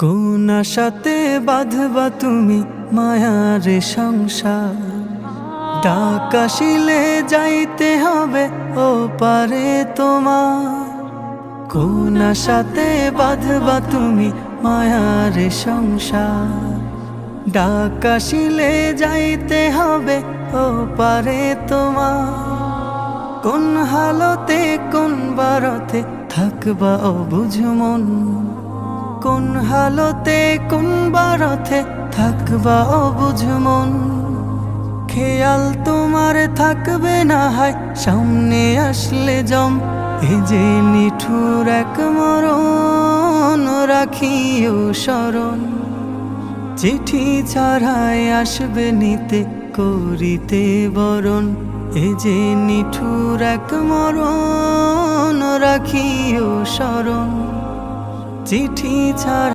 কোন আশাতে বাঁধবা তুমি মায়ার সংসার, ডাক আসিলে যাইতে হবে ও পারে তোমার। কোন আশাতে বাঁধবা তুমি মায়ার সংসার, ডাক আসিলে যাইতে হবে ও পারে তোমার। কোন হালতে কোন বারতে থাকবা অবুঝ মন, কোন হালতে কোন বারতে থাকবা অবুঝ মন। খেয়াল তোমার থাকবে না হয় সামনে আসলে জম, এ যে নিঠুর এক মরণ রাখিও স্মরণ। চিঠি ছাড়াই আসবে নিতে করিতে বরণ, এ যে নিঠুর এক মরণ রাখিও স্মরণ। চিঠি ছাড়া